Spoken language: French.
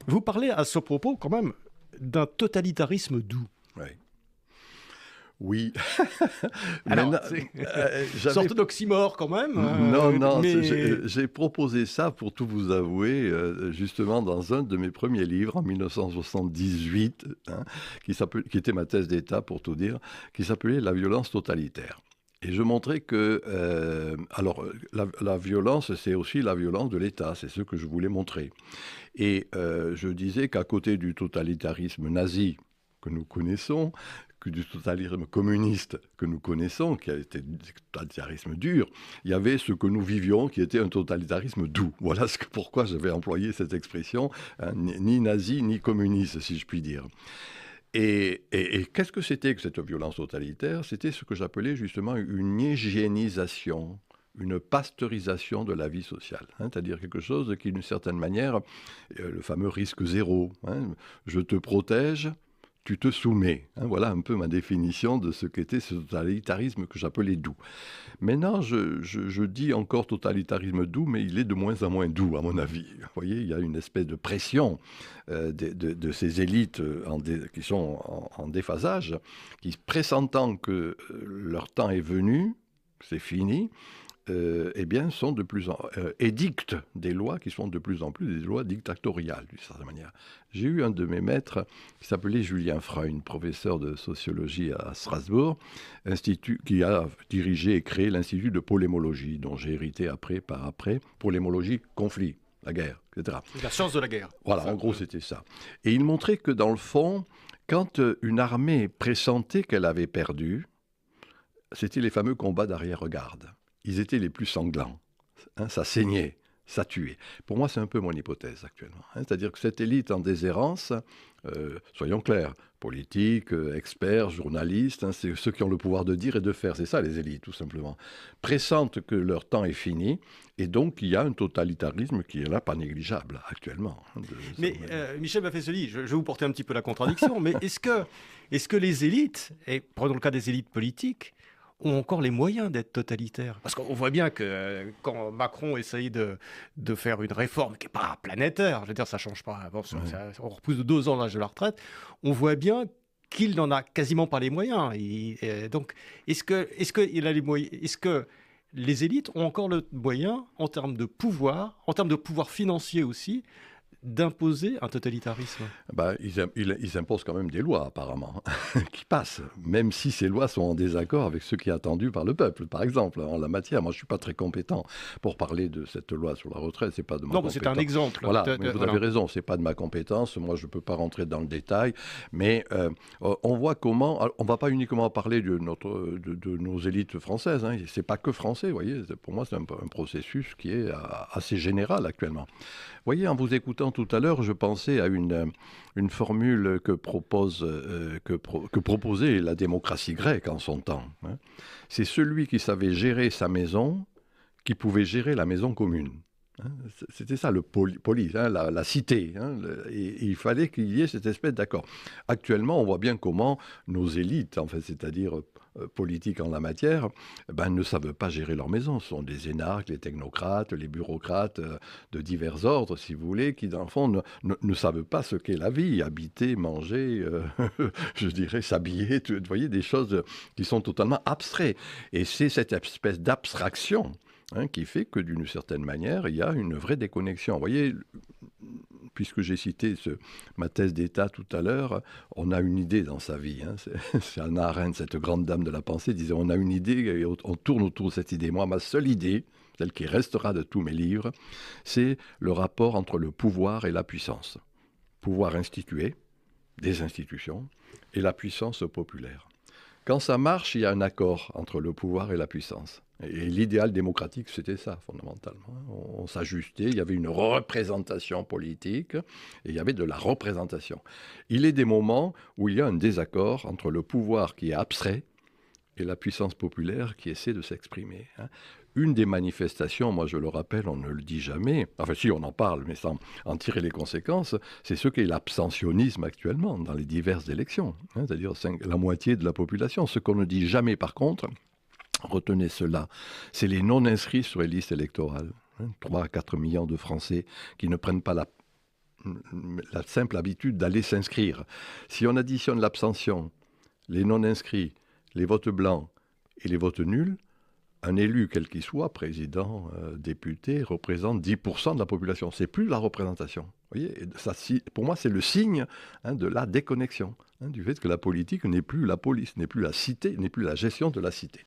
Vous parlez à ce propos quand même d'un totalitarisme doux. Ouais. Oui. Alors, Maintenant, c'est une j'avais... sorte d'oxymore quand même, Non, non, mais... j'ai proposé ça, pour tout vous avouer, justement dans un de mes premiers livres en 1978, hein, qui était ma thèse d'État, pour tout dire, qui s'appelait La violence totalitaire. Et je montrais que, la violence, c'est aussi la violence de l'État, c'est ce que je voulais montrer. Et je disais qu'à côté du totalitarisme nazi que nous connaissons, que du totalitarisme communiste que nous connaissons, qui a été un totalitarisme dur, il y avait ce que nous vivions, qui était un totalitarisme doux. Voilà pourquoi j'avais employé cette expression, hein, ni nazi, ni communiste, si je puis dire. Et qu'est-ce que c'était que cette violence totalitaire? C'était ce que j'appelais justement une hygiénisation, une pasteurisation de la vie sociale, hein, c'est-à-dire quelque chose qui, d'une certaine manière, le fameux risque zéro, hein, je te protège, tu te soumets. Hein, voilà un peu ma définition de ce qu'était ce totalitarisme que j'appelais doux. Maintenant, je dis encore totalitarisme doux, mais il est de moins en moins doux, à mon avis. Vous voyez, il y a une espèce de pression de ces élites qui sont en déphasage, qui, pressentant que leur temps est venu, c'est fini, eh bien, sont de plus en édictent des lois qui sont de plus en plus des lois dictatoriales, d'une certaine manière. J'ai eu un de mes maîtres qui s'appelait Julien Freund, professeur de sociologie à Strasbourg, qui a dirigé et créé l'Institut de polémologie, dont j'ai hérité par après, polémologie, conflit, la guerre, etc. La science de la guerre. Voilà, en gros, c'était ça. Et il montrait que, dans le fond, quand une armée pressentait qu'elle avait perdu, c'était les fameux combats d'arrière-garde. Ils étaient les plus sanglants. Hein, ça saignait, ça tuait. Pour moi, c'est un peu mon hypothèse actuellement. Hein, c'est-à-dire que cette élite en déshérence, soyons clairs, politiques, experts, journalistes, hein, c'est ceux qui ont le pouvoir de dire et de faire. C'est ça les élites, tout simplement. Pressentent que leur temps est fini, et donc il y a un totalitarisme qui est là, pas négligeable actuellement. Hein, Mais Michel Baffesoli, je vais vous porter un petit peu la contradiction, mais est-ce que les élites, et prenons le cas des élites politiques, ont encore les moyens d'être totalitaires? Parce qu'on voit bien que quand Macron essaye de faire une réforme qui n'est pas planétaire, je veux dire, ça ne change pas, bon, on repousse de 2 ans l'âge de la retraite, on voit bien qu'il n'en a quasiment pas les moyens. Donc, est-ce qu'il a les moyens, est-ce que les élites ont encore le moyen, en termes de pouvoir financier aussi, d'imposer un totalitarisme? Bah, ils imposent quand même des lois, apparemment, qui passent, même si ces lois sont en désaccord avec ce qui est attendu par le peuple, par exemple, en la matière. Moi, je ne suis pas très compétent pour parler de cette loi sur la retraite, c'est pas de ma compétence. Non, c'est un exemple. Voilà, mais vous avez raison, c'est pas de ma compétence, moi, je ne peux pas rentrer dans le détail, mais on voit comment, on ne va pas uniquement parler de nos élites françaises, hein, c'est pas que français, vous voyez, pour moi, c'est un processus qui est assez général actuellement. Vous voyez, en vous écoutant tout à l'heure, je pensais à une formule que proposait la démocratie grecque en son temps. Hein. C'est celui qui savait gérer sa maison qui pouvait gérer la maison commune. Hein. C'était ça le polis, hein, la cité. Hein, et il fallait qu'il y ait cette espèce d'accord. Actuellement, on voit bien comment nos élites, en fait, c'est-à-dire politiques en la matière, ne savent pas gérer leur maison. Ce sont des énarques, les technocrates, les bureaucrates de divers ordres, si vous voulez, qui, dans le fond, ne savent pas ce qu'est la vie. Habiter, manger, je dirais, s'habiller, vous voyez, des choses qui sont totalement abstraites. Et c'est cette espèce d'abstraction, hein, qui fait que, d'une certaine manière, il y a une vraie déconnexion. Vous voyez, puisque j'ai cité ma thèse d'État tout à l'heure, on a une idée dans sa vie. Hein. C'est Hannah Arendt, cette grande dame de la pensée, disait on a une idée et on tourne autour de cette idée. Moi, ma seule idée, celle qui restera de tous mes livres, c'est le rapport entre le pouvoir et la puissance. Pouvoir institué, des institutions, et la puissance populaire. Quand ça marche, il y a un accord entre le pouvoir et la puissance. Et l'idéal démocratique, c'était ça, fondamentalement. On s'ajustait, il y avait une représentation politique, et il y avait de la représentation. Il est des moments où il y a un désaccord entre le pouvoir qui est abstrait et la puissance populaire qui essaie de s'exprimer. Une des manifestations, moi je le rappelle, on ne le dit jamais, enfin si on en parle, mais sans en tirer les conséquences, c'est ce qu'est l'abstentionnisme actuellement dans les diverses élections, c'est-à-dire la moitié de la population. Ce qu'on ne dit jamais par contre, retenez cela, c'est les non-inscrits sur les listes électorales. 3 à 4 millions de Français qui ne prennent pas la simple habitude d'aller s'inscrire. Si on additionne l'abstention, les non-inscrits, les votes blancs et les votes nuls, un élu, quel qu'il soit, président, député, représente 10% de la population. C'est plus la représentation. Vous voyez, ça, pour moi, c'est le signe de la déconnexion, du fait que la politique n'est plus la police, n'est plus la cité, n'est plus la gestion de la cité.